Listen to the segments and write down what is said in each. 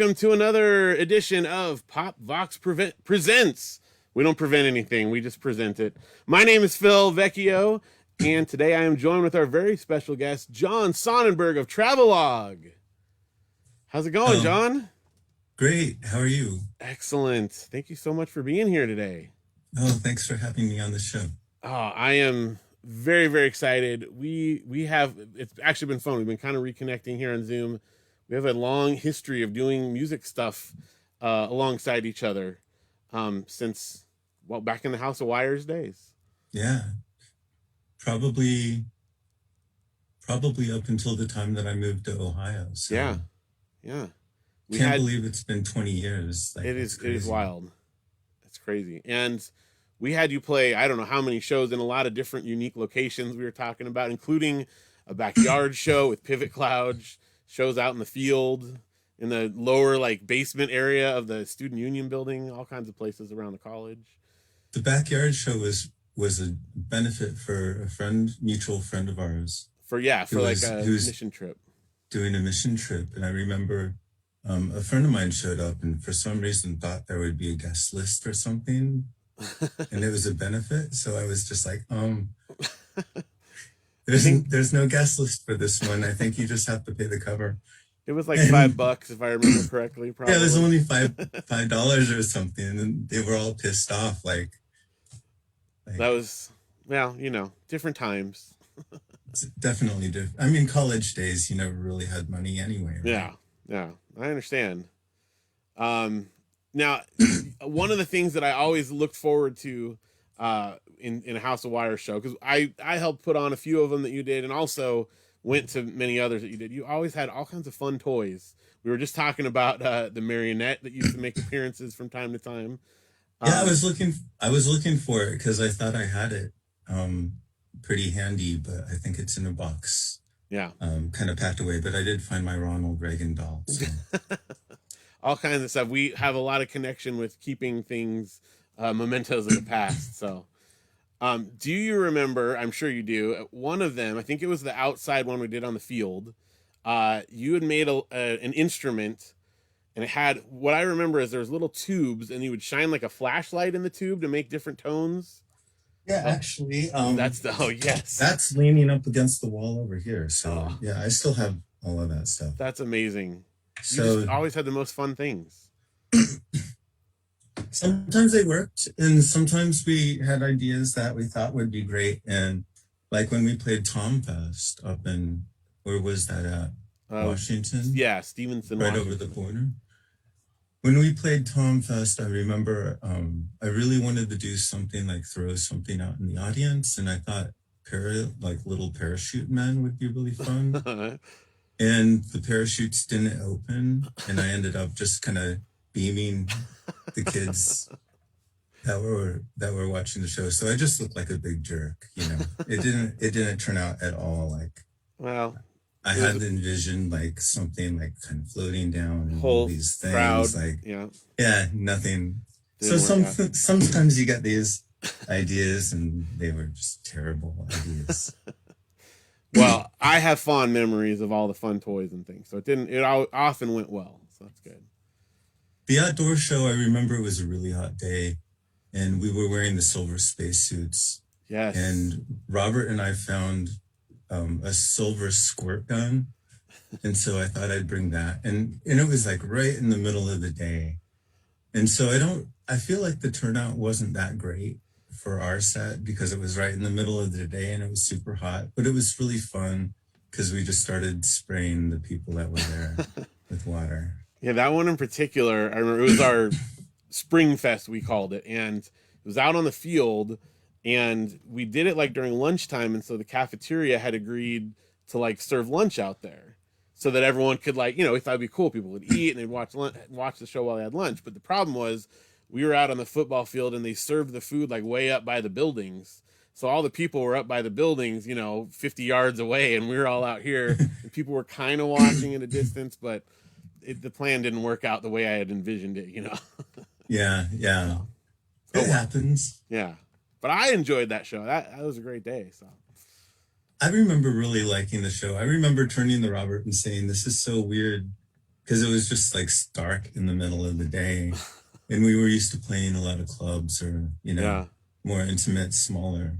welcome to another edition of Presents. We don't prevent anything, we just present it. My name is Phil Vecchio, and today I am joined with our very special guest, Jon Sonnenberg of Travelogue. How's it going, John? Great. How are you? Excellent. Thank you so much for being here today. Oh, thanks for having me on the show. Oh, I am very, very excited. It's actually been fun. We've been kind of reconnecting here on Zoom. We have a long history of doing music stuff alongside each other since, back in the House of Wires days. Yeah. Probably up until the time that I moved to Ohio. So Yeah. Can't believe it's been 20 years. It is wild. It's crazy. And we had you play, I don't know how many shows in a lot of different unique locations we were talking about, including a backyard show with Pivot Clouds, shows out in the field, in the lower basement area of the student union building, all kinds of places around the college. The backyard show was a benefit for a mutual friend of ours. For a mission trip. Doing a mission trip. And I remember a friend of mine showed up and for some reason thought there would be a guest list or something. And it was a benefit. So I was just like, there's no guest list for this one. I think you just have to pay the cover. It was like $5 if I remember correctly. Probably. Yeah, it was only $5 or something, and they were all pissed off. That was different times. It's definitely different. I mean, college days, you never really had money anyway. Right? Yeah, I understand. Now, one of the things that I always looked forward to in a House of Wires show, because I helped put on a few of them that you did, and also went to many others that you did. You always had all kinds of fun toys. We were just talking about the marionette that used to make appearances from time to time. Yeah, I was looking for it because I thought I had it pretty handy, but I think it's in a box. Yeah. Kind of packed away, but I did find my Ronald Reagan doll. So. All kinds of stuff. We have a lot of connection with keeping things, mementos of the past. So, do you remember, I'm sure you do, one of them, I think it was the outside one we did on the field, you had made an instrument, and it had, what I remember is there was little tubes, and you would shine like a flashlight in the tube to make different tones. Yeah, actually. Yes. That's leaning up against the wall over here. So, yeah, I still have all of that stuff. That's amazing. So, you just always had the most fun things. Sometimes they worked, and sometimes we had ideas that we thought would be great. And like when we played Tom Fest up in, where was that at? Washington? Yeah, Stevenson, right Washington. Over the corner. When we played Tom Fest, I remember I really wanted to do something like throw something out in the audience, and I thought little parachute men would be really fun. And the parachutes didn't open, and I ended up just kind of beaming the kids that were watching the show. So I just looked like a big jerk, It didn't turn out at all I had envisioned something kind of floating down and all these things crowd, nothing. So sometimes you get these ideas and they were just terrible ideas. Well, I have fond memories of all the fun toys and things, so it often went well, so that's good. The outdoor show, I remember it was a really hot day, and we were wearing the silver spacesuits. Yes. And Robert and I found a silver squirt gun, and so I thought I'd bring that. And it was right in the middle of the day. And so I feel like the turnout wasn't that great for our set because it was right in the middle of the day and it was super hot, but it was really fun because we just started spraying the people that were there with water. Yeah, that one in particular, I remember it was our Spring Fest, we called it, and it was out on the field, and we did it during lunchtime, and so the cafeteria had agreed to serve lunch out there so that everyone could we thought it'd be cool. People would eat and they'd watch the show while they had lunch. But the problem was we were out on the football field and they served the food way up by the buildings. So all the people were up by the buildings, 50 yards away, and we were all out here. And people were kind of watching at a distance, but the plan didn't work out the way I had envisioned it, Yeah. It happens. Yeah. But I enjoyed that show. That was a great day. So I remember really liking the show. I remember turning to Robert and saying, "This is so weird because it was just like stark in the middle of the day. And we were used to playing a lot of clubs or, Yeah. more intimate, smaller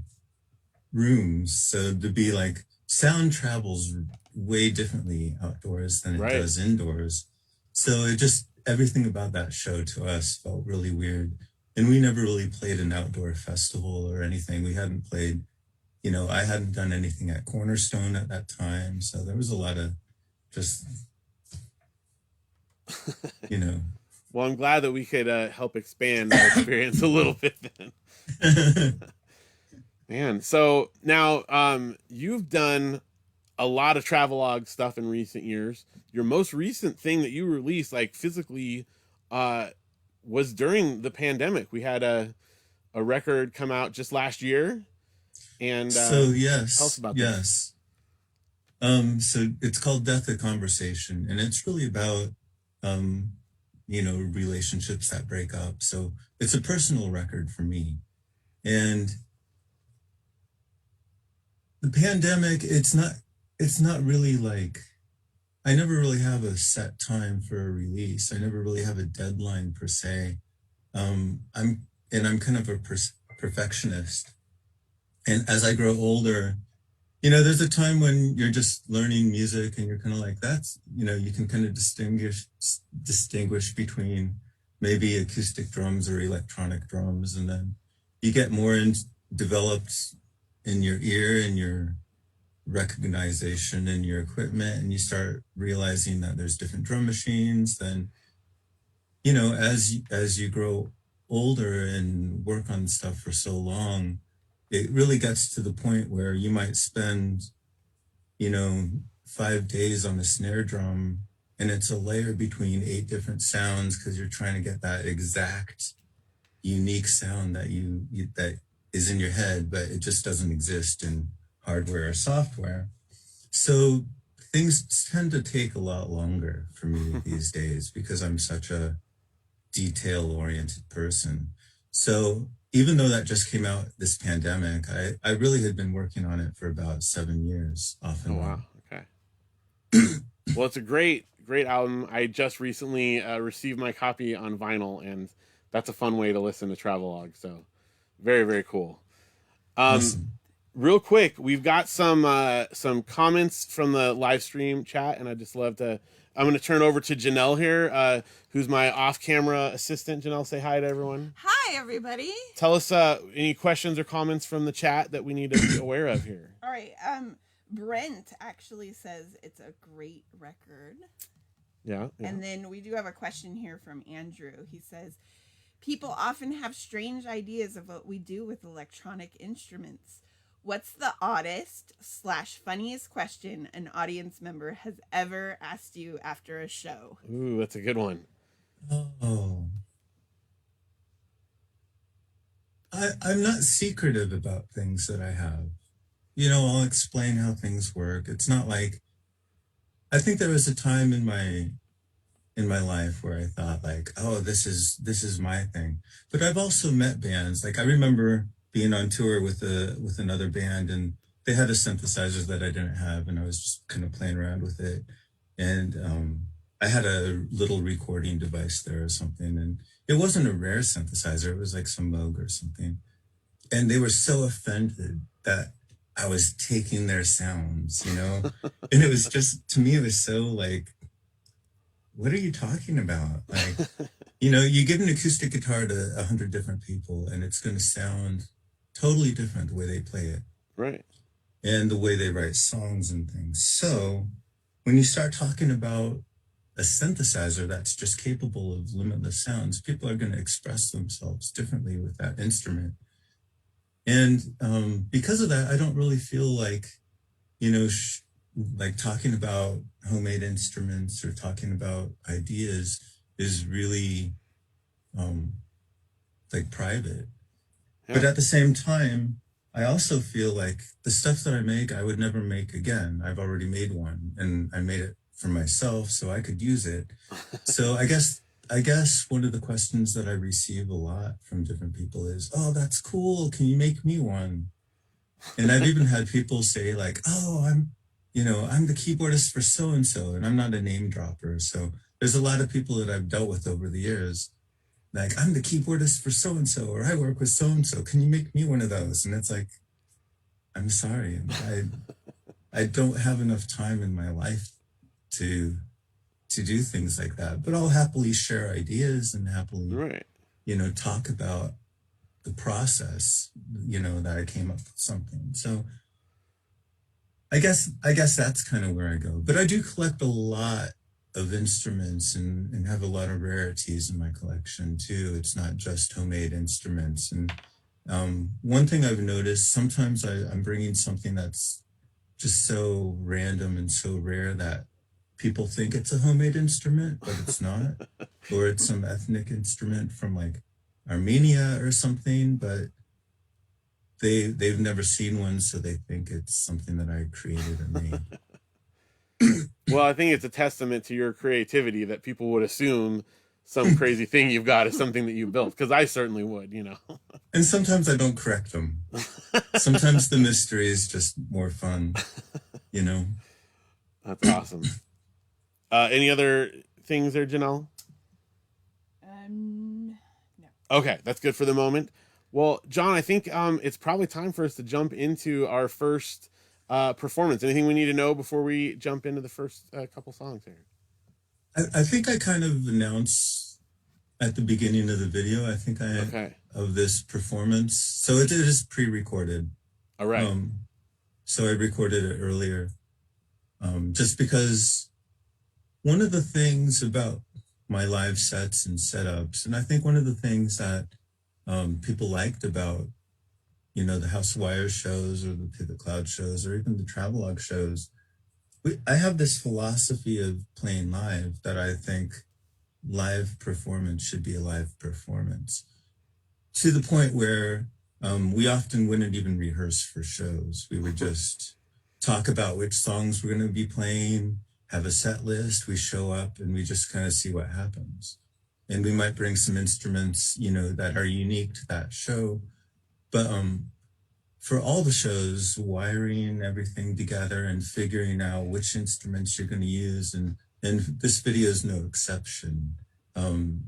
rooms. So to be like sound travels way differently outdoors than it Right. does indoors. So it just, everything about that show to us felt really weird. And we never really played an outdoor festival or anything. We hadn't played, I hadn't done anything at Cornerstone at that time. So there was a lot of just, you know. Well, I'm glad that we could help expand that experience a little bit then. Man, so now you've done a lot of travelogue stuff in recent years. Your most recent thing that you released, like physically, was during the pandemic. We had a record come out just last year, and So tell us yes, about this. yes. So it's called Death a Conversation, and it's really about um, relationships that break up. So it's a personal record for me. And the pandemic, it's not really like I never really have a set time for a release. I never really have a deadline per se. I'm kind of a perfectionist. And as I grow older, there's a time when you're just learning music and you're kind of like, you can kind of distinguish between maybe acoustic drums or electronic drums. And then you get more developed in your ear and your recognition and your equipment, and you start realizing that there's different drum machines. Then, as you grow older and work on stuff for so long, it really gets to the point where you might spend, 5 days on a snare drum, and it's a layer between 8 different sounds because you're trying to get that exact unique sound that that is in your head, but it just doesn't exist in hardware or software. So things tend to take a lot longer for me these days because I'm such a detail-oriented person. So even though that just came out this pandemic, I really had been working on it for about 7 years off and Oh wow, on. okay. Well, it's a great album. I just recently received my copy on vinyl, and that's a fun way to listen to travelogue. So very, very cool. Awesome. Real quick, we've got some comments from the live stream chat, and I just love to. I'm going to turn over to Janelle here, who's my off-camera assistant. Janelle, say hi to everyone. Hi, everybody. Tell us any questions or comments from the chat that we need to be aware of here. All right. Brent actually says it's a great record. Yeah. And then we do have a question here from Andrew. He says, people often have strange ideas of what we do with electronic instruments. What's the oddest/funniest question an audience member has ever asked you after a show? Ooh, that's a good one. Oh. I'm not secretive about things that I have. I'll explain how things work. It's not like I think there was a time in my life where I thought like, oh, this is my thing. But I've also met bands. Like I remember being on tour with another band, and they had a synthesizer that I didn't have, and I was just kind of playing around with it. And I had a little recording device there or something, and it wasn't a rare synthesizer. It was like some Moog or something. And they were so offended that I was taking their sounds, and it was just, to me, it was so like, what are you talking about? Like, you give an acoustic guitar to 100 different people and it's going to sound totally different the way they play it. Right. And the way they write songs and things. So when you start talking about a synthesizer that's just capable of limitless sounds, people are going to express themselves differently with that instrument. And because of that, I don't really feel like, like talking about homemade instruments or talking about ideas is really like private. Yeah. But at the same time, I also feel like the stuff that I make, I would never make again. I've already made one, and I made it for myself so I could use it. So I guess one of the questions that I receive a lot from different people is, oh, that's cool. Can you make me one? And I've even had people say like, oh, I'm the keyboardist for so-and-so, and I'm not a name dropper. So there's a lot of people that I've dealt with over the years. Like, I'm the keyboardist for so-and-so, or I work with so-and-so. Can you make me one of those? And it's like, I'm sorry. I don't have enough time in my life to do things like that, but I'll happily share ideas and happily, Right. Talk about the process, that I came up with something. So I guess that's kind of where I go, but I do collect a lot of instruments and have a lot of rarities in my collection too. It's not just homemade instruments. And one thing I've noticed, sometimes I'm bringing something that's just so random and so rare that people think it's a homemade instrument, but it's not, or it's some ethnic instrument from like Armenia or something, but they've never seen one, so they think it's something that I created or made. Well, I think it's a testament to your creativity that people would assume some crazy thing you've got is something that you built, because I certainly would, And sometimes I don't correct them. Sometimes the mystery is just more fun, That's awesome. Any other things there, Janelle? No. Okay, that's good for the moment. Well, Jon, I think it's probably time for us to jump into our first performance. Anything we need to know before we jump into the first couple songs here? I think I kind of announced at the beginning of the video, of this performance. So it is pre-recorded. All right. So I recorded it earlier. Just because one of the things about my live sets and setups, and I think one of the things that people liked about, the House of Wires shows or the Pivot Cloud shows or even the Travelogue shows, I have this philosophy of playing live that I think live performance should be a live performance, to the point where we often wouldn't even rehearse for shows. We would just talk about which songs we're going to be playing, have a set list, we show up, and we just kind of see what happens. And we might bring some instruments, that are unique to that show. But for all the shows, wiring everything together and figuring out which instruments you're going to use, and this video is no exception.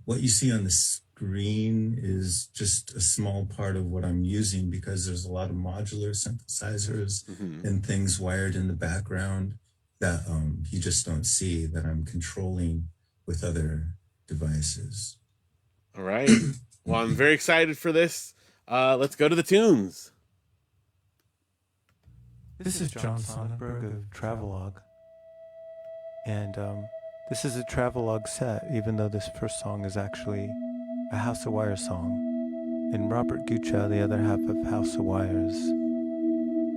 What you see on the screen is just a small part of what I'm using, because there's a lot of modular synthesizers and things wired in the background that you just don't see, that I'm controlling with other devices. All right. Well, I'm very excited for this. Let's go to the tunes. This is Jon Sonnenberg of Travelogue, and this is a Travelogue set, even though this first song is actually a House of Wires song. And Robert Guccia, the other half of House of Wires,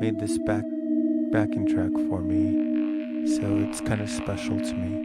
made this backing track for me, so it's kind of special to me.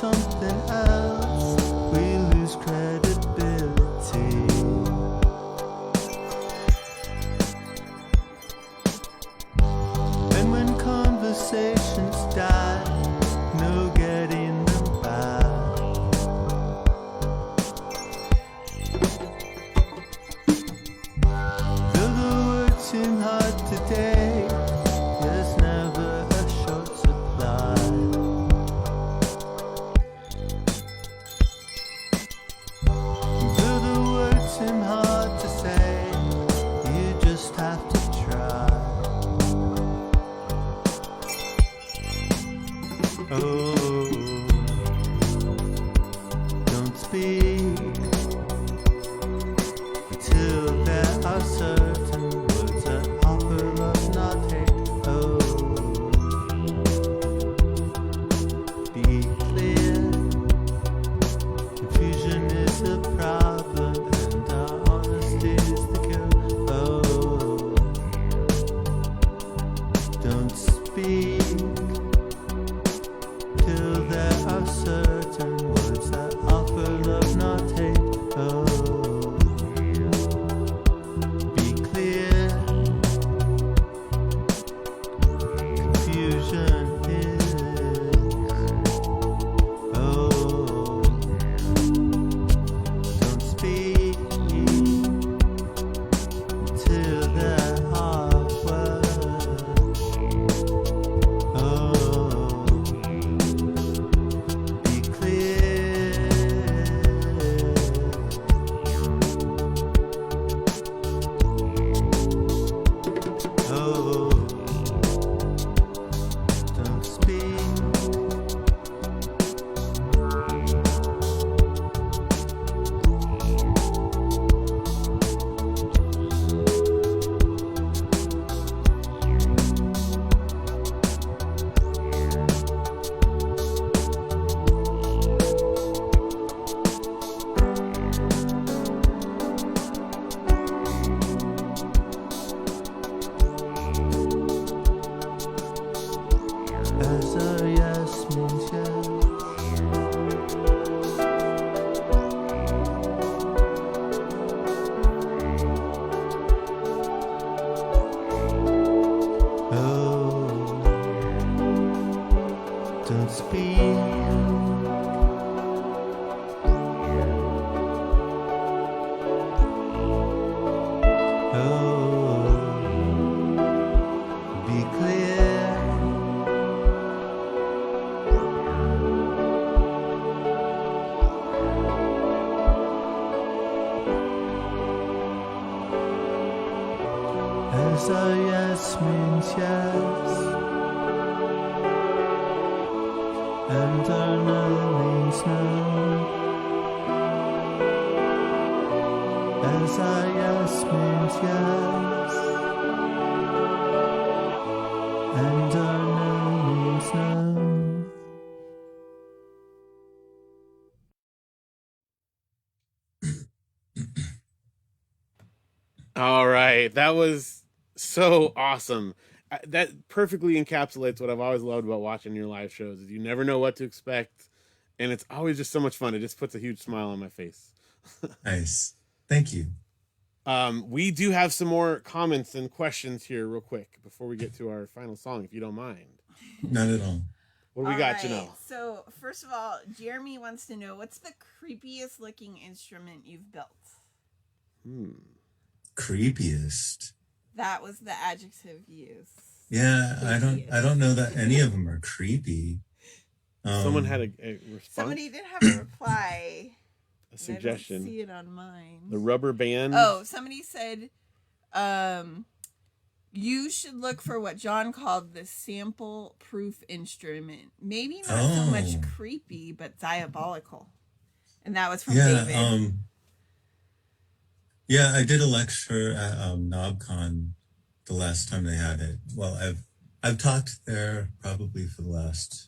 something else, we lose credibility. And when conversations die, no getting them back. Though the words seem hard today, there's never a short supply. Though the words seem hard to say, you just have to try. Oh, don't speak until there are certain words that offer love, not hate. Oh, be clear. Confusion is a problem, and our honesty is the cure. Oh, don't speak till there are certain words that offer love, not hate. Oh, be clear. Confusion is. Oh, don't speak till there are words. Oh, be clear. Oh, don't speak. As a yes means yes. Oh, don't speak. Oh, be clear. As a yes means yes, and a no means no. As a yes means yes, and a no means no. All right, that was so awesome. That perfectly encapsulates what I've always loved about watching your live shows. Is you never know what to expect, and it's always just so much fun. It just puts a huge smile on my face. Nice. Thank you. We do have some more comments and questions here, real quick, before we get to our final song, if you don't mind. Not at all. What do we got, Janelle? So, first of all, Jeremy wants to know, what's the creepiest looking instrument you've built? Creepiest. That was the adjective used. Yeah, Creepiest. I don't know that any of them are creepy. Someone had a response. Somebody did have a reply. A suggestion. I don't see it on mine. The rubber band. Oh, somebody said, you should look for what John called the sample-proof instrument. Maybe not so much creepy, but diabolical. And that was from David. Yeah, I did a lecture at NobCon the last time they had it. Well, I've talked there probably for the last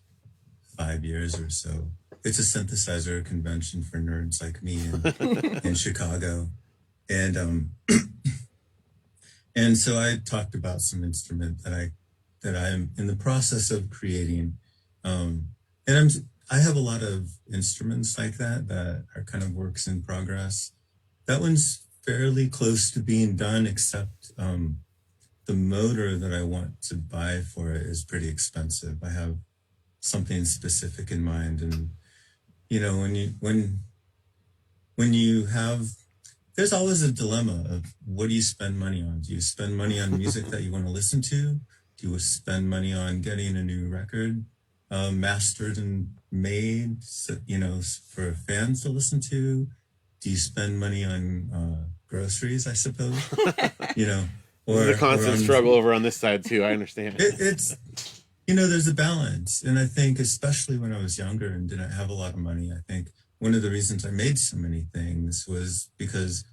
5 years or so. It's a synthesizer convention for nerds like me in Chicago. And and so I talked about some instrument that I'm in the process of creating. And I'm I have a lot of instruments like that are kind of works in progress. That one's fairly close to being done, except the motor that I want to buy for it is pretty expensive. I have something specific in mind, and when you have, there's always a dilemma of what do you spend money on? Do you spend money on music that you want to listen to? Do you spend money on getting a new record mastered and made, for fans to listen to? Do you spend money on groceries, I suppose? This is a constant struggle over on this side too. I understand. It's there's a balance, and I think especially when I was younger and didn't have a lot of money, I think one of the reasons I made so many things was because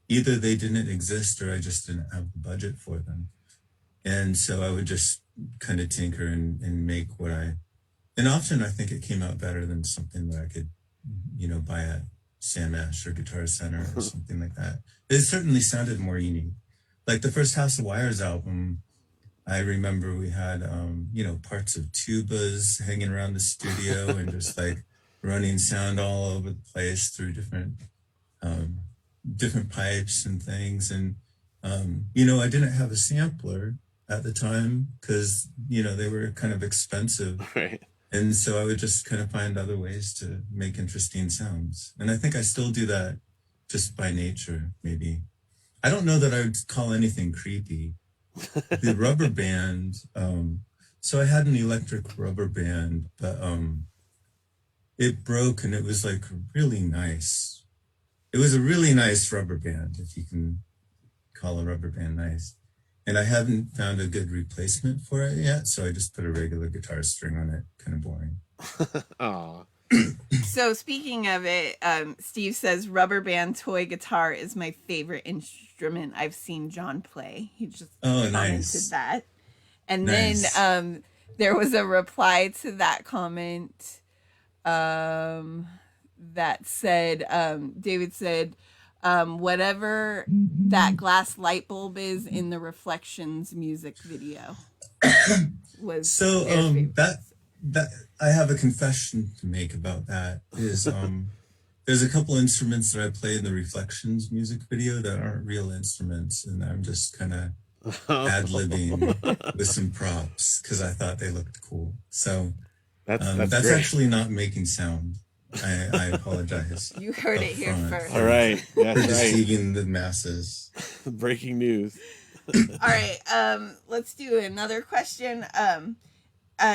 either they didn't exist or I just didn't have the budget for them, and so I would just kind of tinker and make and often I think it came out better than something that I could buy at Sam Ash or Guitar Center or something like that. It certainly sounded more unique. Like the first House of Wires album, I remember we had, parts of tubas hanging around the studio and just like running sound all over the place through different pipes and things. And, I didn't have a sampler at the time because, they were kind of expensive. Right. And so I would just kind of find other ways to make interesting sounds. And I think I still do that just by nature, maybe. I don't know that I would call anything creepy. The rubber band, so I had an electric rubber band, but it broke, and it was like really nice. It was a really nice rubber band, if you can call a rubber band nice. And I haven't found a good replacement for it yet, so I just put a regular guitar string on it. Kind of boring. Aw. So speaking of it, Steve says rubber band toy guitar is my favorite instrument I've seen Jon play. He just commented that. And then there was a reply to that comment that said, David said, whatever that glass light bulb is in the Reflections music video was so that I have a confession to make about that is there's a couple instruments that I play in the Reflections music video that aren't real instruments, and I'm just kind of ad-libbing with some props because I thought they looked cool. So that's actually not making sound. I apologize. You heard it here first. All right. That's right. Deceiving the masses. Breaking news. All right. Let's do another question.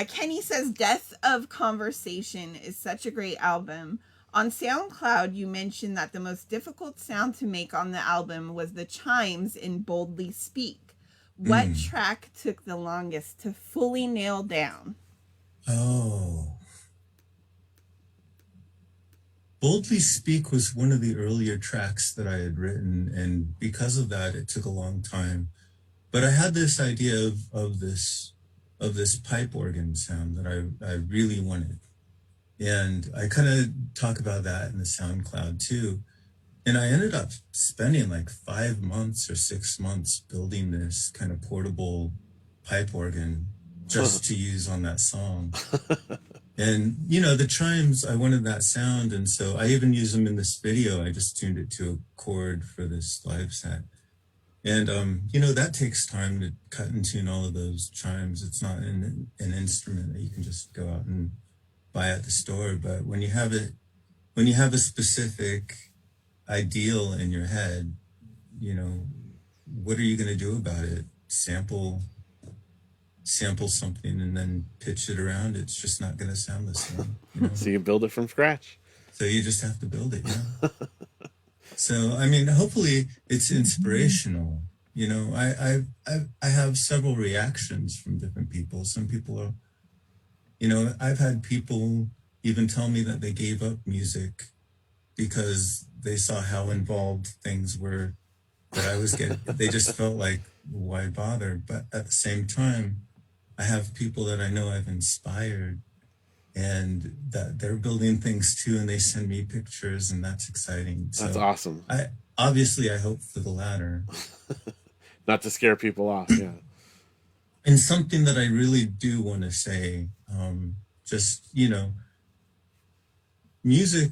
Kenny says Death of Conversation is such a great album. On SoundCloud, you mentioned that the most difficult sound to make on the album was the chimes in Boldly Speak. What track took the longest to fully nail down? Oh. Boldly Speak was one of the earlier tracks that I had written, and because of that, it took a long time. But I had this idea of this pipe organ sound that I really wanted. And I kind of talk about that in the SoundCloud too. And I ended up spending like 5 months or 6 months building this kind of portable pipe organ just to use on that song. And, the chimes, I wanted that sound. And so I even use them in this video. I just tuned it to a chord for this live set. And, that takes time to cut and tune all of those chimes. It's not an instrument that you can just go out and buy at the store. But when you have a specific ideal in your head, what are you going to do about it? Sample something and then pitch it around. It's just not going to sound the same. So you build it from scratch. So you just have to build it. So, hopefully it's inspirational. I have several reactions from different people. Some people are, I've had people even tell me that they gave up music because they saw how involved things were that I was getting. They just felt like, why bother? But at the same time, I have people that I know I've inspired and that they're building things too, and they send me pictures, and that's exciting. So that's awesome. I hope for the latter. Not to scare people off, yeah. And something that I really do want to say, music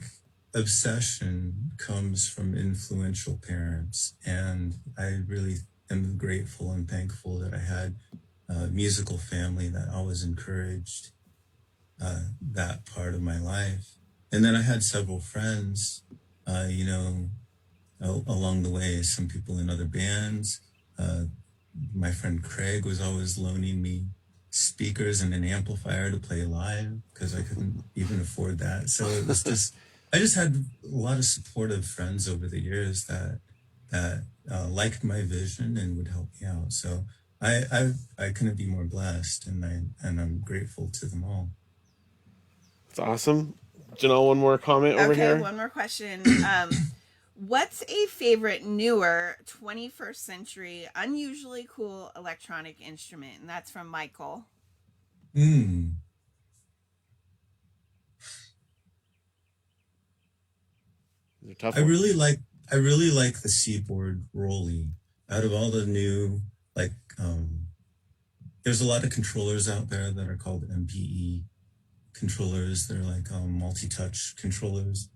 obsession comes from influential parents, and I really am grateful and thankful that I had a musical family that always encouraged that part of my life. And then I had several friends, along the way, some people in other bands. My friend Craig was always loaning me speakers and an amplifier to play live because I couldn't even afford that. So it was just, I just had a lot of supportive friends over the years that liked my vision and would help me out. So I couldn't be more blessed, and I'm grateful to them all. It's awesome. Janelle, one more comment over here. Okay, one more question. What's a favorite newer 21st century unusually cool electronic instrument? And that's from Michael. I really like the Seaboard Rolly. Out of all the new, there's a lot of controllers out there that are called MPE controllers. They're like multi-touch controllers.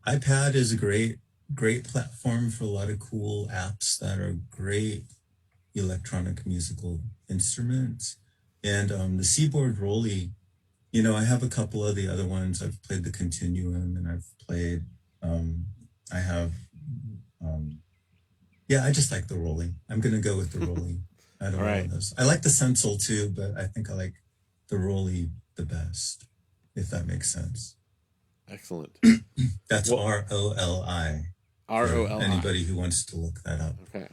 iPad is a great platform for a lot of cool apps that are great electronic musical instruments. And the Seaboard Rolly, I have a couple of the other ones. I've played the Continuum, and I've played, I just like the Rolly. I'm going to go with the Rolly. I don't know those. I like the Sensel too, but I think I like the Rolly the best, if that makes sense. Excellent. That's ROLI. ROLI. Anybody who wants to look that up. Okay.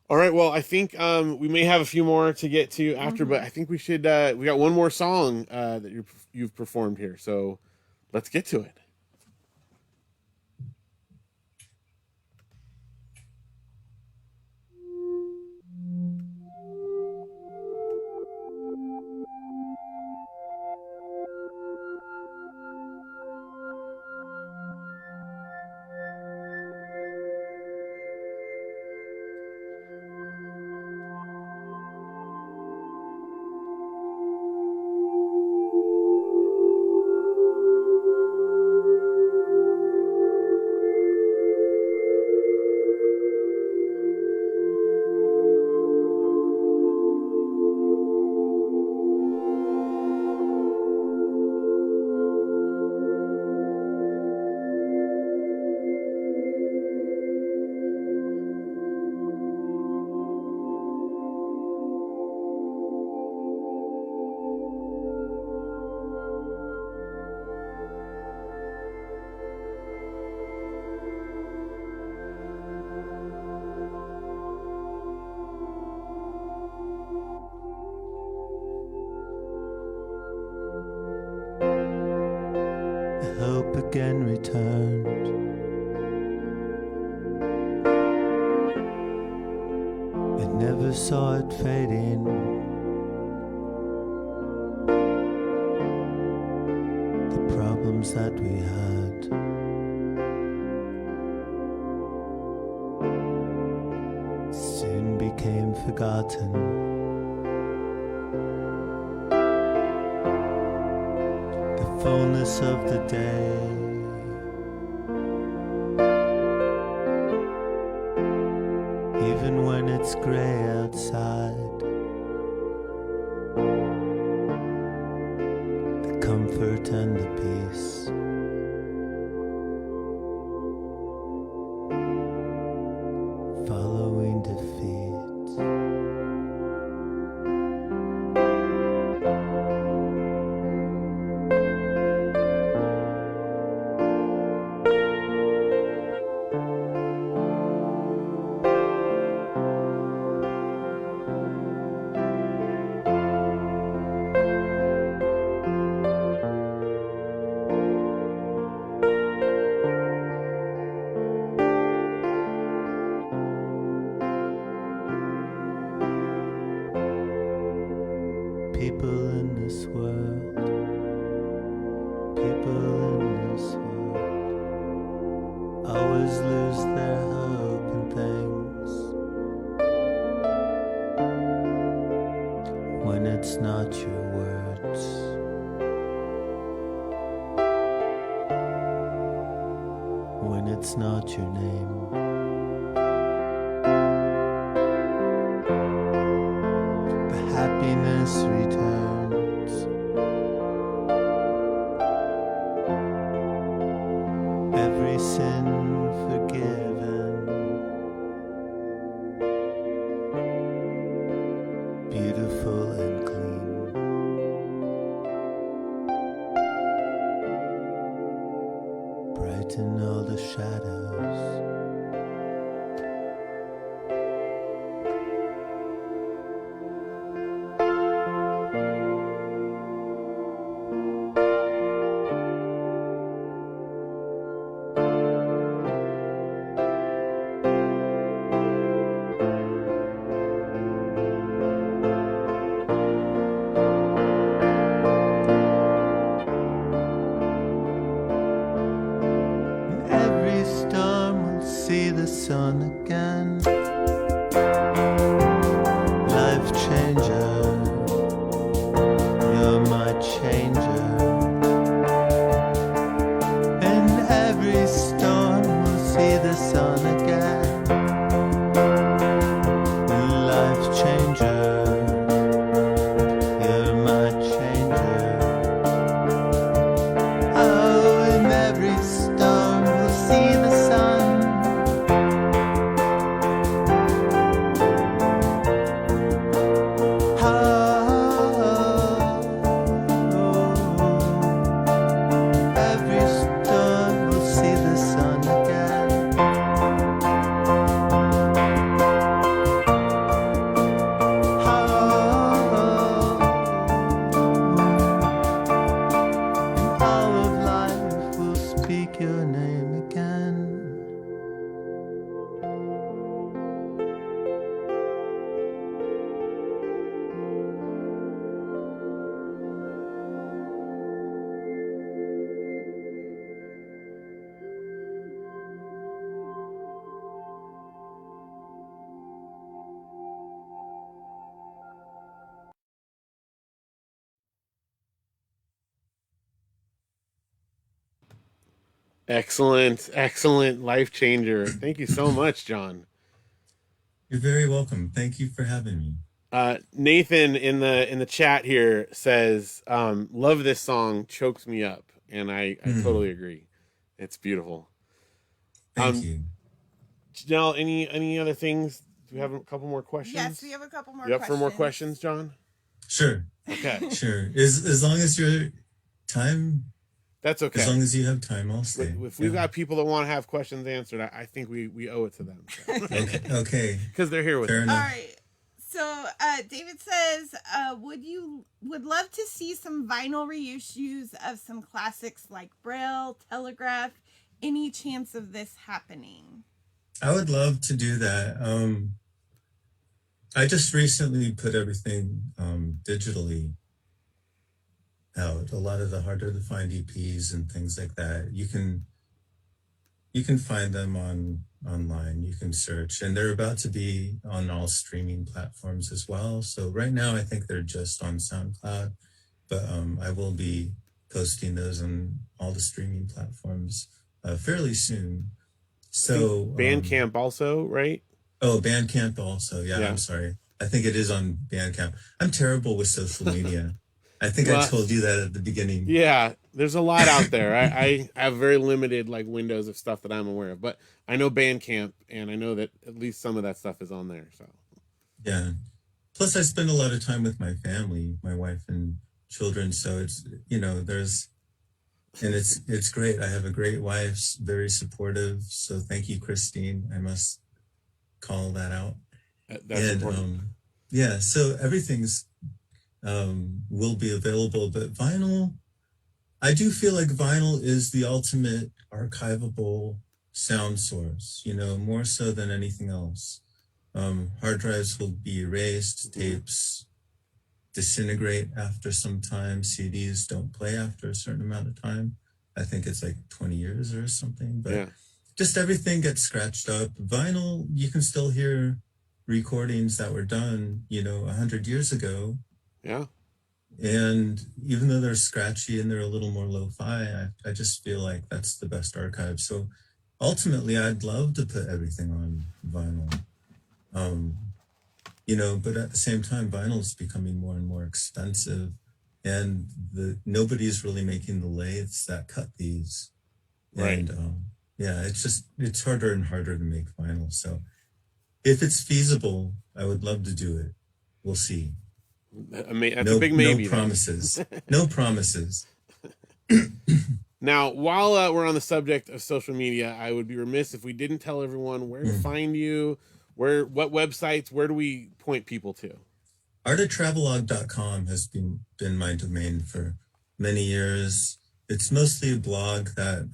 All right. Well, I think we may have a few more to get to after, but I think we should. We got one more song that you've performed here, so let's get to it. Hope again returned. I never saw it fading. The problems that we had soon became forgotten. Fullness of the day, even when it's gray outside, the comfort and the peace, following defeat. People in this world, always lose their hope in things when it's not your words. your name. The happiness returns. Every sin forgiven. Beautiful and clean. Brighten all the shadows. Every storm will see the sun again. Life changer, you're my changer. In every storm we'll see the sun again. Life changer, you're my changer. Oh, in every storm we'll see the sun. Every storm we'll see the sun again. All of life will speak your name again. Excellent life changer. Thank you so much, John. You're very welcome. Thank you for having me. Nathan in the chat here says, love this song, chokes me up. And I totally agree. It's beautiful. Thank you. Janelle, any other things? Do we have a couple more questions? Yes, we have a couple more You up questions. for more questions, John? Sure. Okay. Sure. As long as your time, That's okay. as long as you have time, I'll stay. If we've got people that want to have questions answered, I think we owe it to them. So. Okay. Because they're here with Fair us. enough. All right. So David says, would love to see some vinyl reissues of some classics like Braille, Telegraph. Any chance of this happening? I would love to do that. I just recently put everything digitally out. A lot of the harder to find EPs and things like that. You can find them online. You can search, and they're about to be on all streaming platforms as well. So right now, I think they're just on SoundCloud, but I will be posting those on all the streaming platforms fairly soon. So Bandcamp also, right? Oh, Bandcamp also. Yeah, I'm sorry. I think it is on Bandcamp. I'm terrible with social media. I think I told you that at the beginning. Yeah, there's a lot out there. I have very limited windows of stuff that I'm aware of, but I know Bandcamp, and I know that at least some of that stuff is on there. So yeah. Plus, I spend a lot of time with my family, my wife and children. So it's it's great. I have a great wife, very supportive. So thank you, Christine. I must call that out. That's important. Yeah. So everything's will be available, but vinyl, I do feel like vinyl is the ultimate archivable sound source, more so than anything else. Hard drives will be erased, tapes disintegrate after some time, CDs don't play after a certain amount of time. I think it's 20 years or something, but just everything gets scratched up. Vinyl, you can still hear recordings that were done, 100 years ago. Yeah. And even though they're scratchy and they're a little more lo-fi, I just feel like that's the best archive. So ultimately I'd love to put everything on vinyl. You know, but at the same time, vinyl is becoming more and more expensive, and nobody's really making the lathes that cut these. Right. And yeah, it's harder and harder to make vinyl. So if it's feasible, I would love to do it. We'll see. That's a big maybe. No promises. No promises. Now, while we're on the subject of social media, I would be remiss if we didn't tell everyone where to find you, what websites, where do we point people to? Artoftravelogue.com has been my domain for many years. It's mostly a blog that,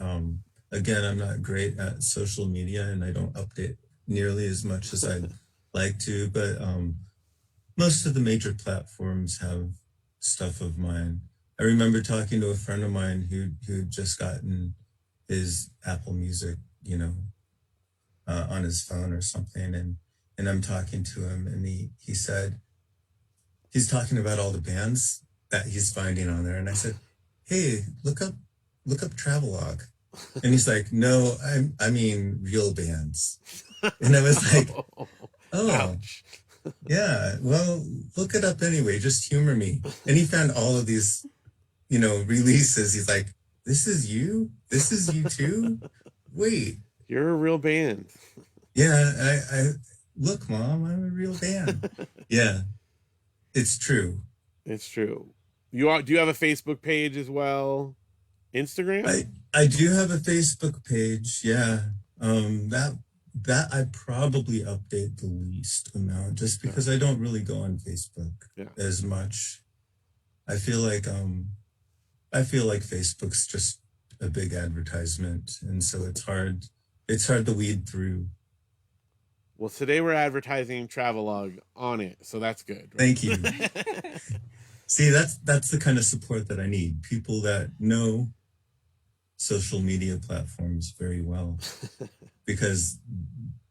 again, I'm not great at social media and I don't update nearly as much as I'd like to, but most of the major platforms have stuff of mine. I remember talking to a friend of mine who'd just gotten his Apple Music, you know, on his phone or something, and I'm talking to him, and he said he's talking about all the bands that he's finding on there, and I said, hey, look up Travelogue, and he's like, no, I mean real bands, and I was like, oh. Ouch. Yeah, well, look it up anyway, just humor me. And he found all of these, you know, releases. He's like, this is you too? Wait. You're a real band. Yeah, I look, Mom, I'm a real band. Yeah, it's true. It's true. Do you have a Facebook page as well? Instagram? I do have a Facebook page, yeah. That I probably update the least amount just because I don't really go on Facebook as much. I feel like Facebook's just a big advertisement, and so it's hard to weed through. Well, today we're advertising Travelogue on it, so that's good. Right? Thank you. See, that's the kind of support that I need. People that know social media platforms very well. Because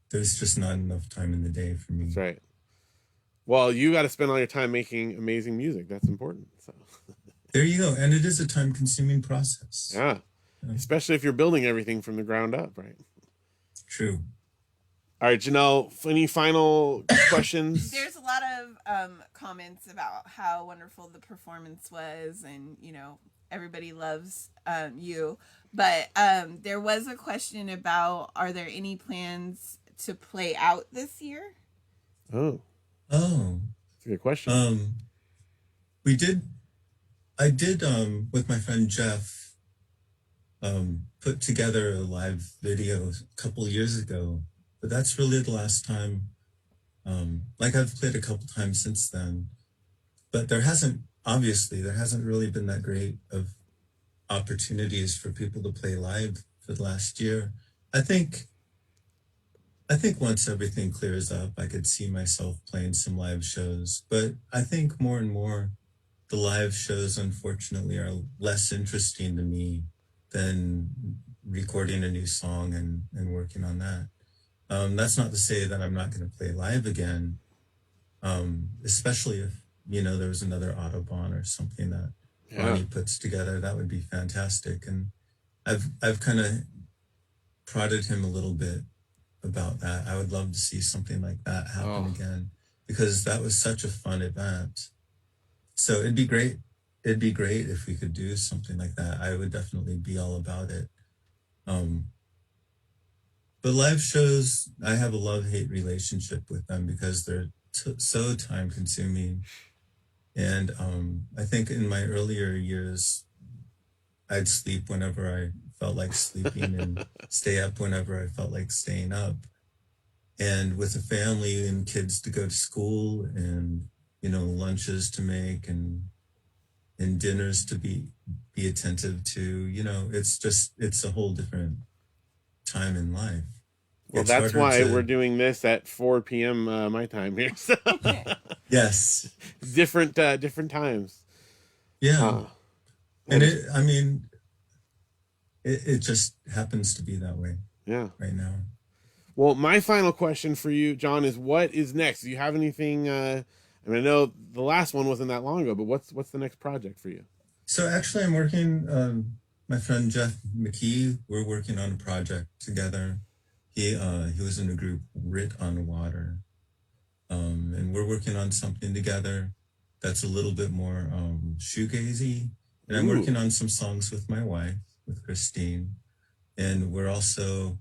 there's just not enough time in the day for me. That's right. Well, you got to spend all your time making amazing music. That's important. So. There you go. And it is a time-consuming process. Yeah. Especially if you're building everything from the ground up, right? True. All right, Janelle, any final questions? There's a lot of comments about how wonderful the performance was, and, you know, everybody loves you. But there was a question about, are there any plans to play out this year? Oh. That's a good question. I did with my friend Jeff, put together a live video a couple of years ago, but that's really the last time. Like I've played a couple times since then, but there hasn't really been that great of opportunities for people to play live for the last year. I think once everything clears up, I could see myself playing some live shows, but I think more and more the live shows, unfortunately, are less interesting to me than recording a new song and working on that. That's not to say that I'm not going to play live again, especially if, you know, there was another Autobahn or something that Ronnie puts together. That would be fantastic. And I've kind of prodded him a little bit about that. I would love to see something like that happen again, because that was such a fun event. So it'd be great if we could do something like that. I would definitely be all about it. But live shows, I have a love-hate relationship with them because they're so time-consuming. And I think in my earlier years, I'd sleep whenever I felt like sleeping and stay up whenever I felt like staying up. And with a family and kids to go to school and, you know, lunches to make and dinners to be attentive to, you know, it's a whole different time in life. Well, that's why we're doing this at 4 p.m. My time here. So. Yes. Different times. Yeah. And it just happens to be that way. Yeah. Right now. Well, my final question for you, Jon, is what is next? Do you have anything? I know the last one wasn't that long ago, but what's the next project for you? So actually, I'm working my friend Jeff McKee, we're working on a project together. He was in a group, Writ on Water. And we're working on something together that's a little bit more shoegazy. And I'm working on some songs with my wife, with Christine. And we're also,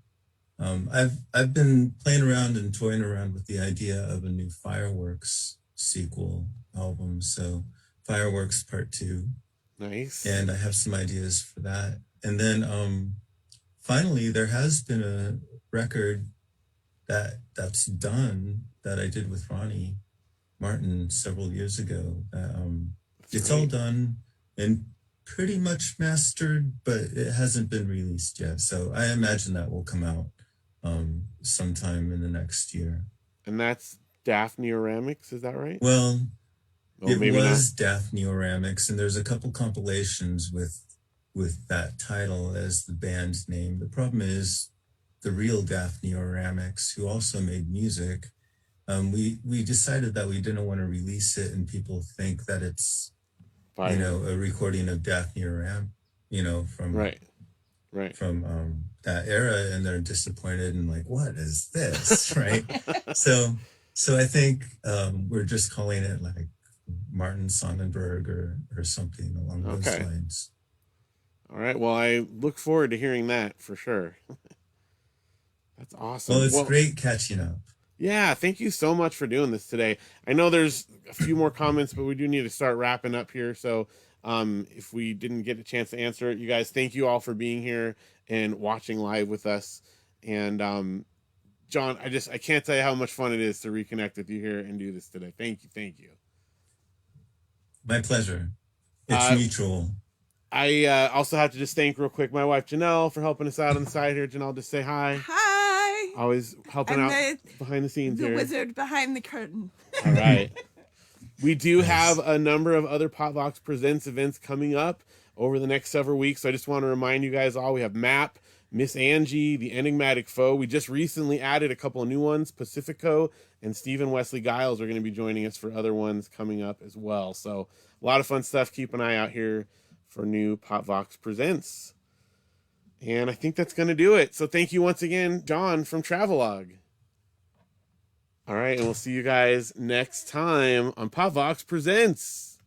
I've been playing around and toying around with the idea of a new Fireworks sequel album. So Fireworks Part 2. Nice. And I have some ideas for that. And then finally, there has been a record that's done that I did with Ronnie Martin several years ago. It's all done and pretty much mastered, but it hasn't been released yet. So I imagine that will come out sometime in the next year. And that's Daphneoramics, is that right? Well, it was not. Daphneoramics, and there's a couple compilations with that title as the band's name. The problem is the real Daphneoramics, who also made music, we decided that we didn't want to release it and people think that it's a recording of Daphneoram, from from that era, and they're disappointed and like, what is this? Right. So I think we're just calling it like Martin Sonnenberg or something along those lines. All right. Well, I look forward to hearing that for sure. That's awesome. Well, it's great catching up. Yeah, thank you so much for doing this today. I know there's a few more comments, but we do need to start wrapping up here. So if we didn't get a chance to answer it, you guys, thank you all for being here and watching live with us. And Jon, I can't tell you how much fun it is to reconnect with you here and do this today. Thank you. My pleasure. It's mutual. I also have to just thank real quick my wife Janelle for helping us out on the side here. Janelle, just say hi. Hi. Always helping out behind the scenes here. The wizard behind the curtain. All right. We do have a number of other pop.vox Presents events coming up over the next several weeks. So I just want to remind you guys all, we have MAP, Miss Angie, The Enigmatic Foe. We just recently added a couple of new ones. Pacifico and Stephen Wesley Giles are going to be joining us for other ones coming up as well. So a lot of fun stuff. Keep an eye out here for new pop.vox Presents. And I think that's going to do it. So thank you once again, Jon from Travelogue. All right, and we'll see you guys next time on pop.vox Presents.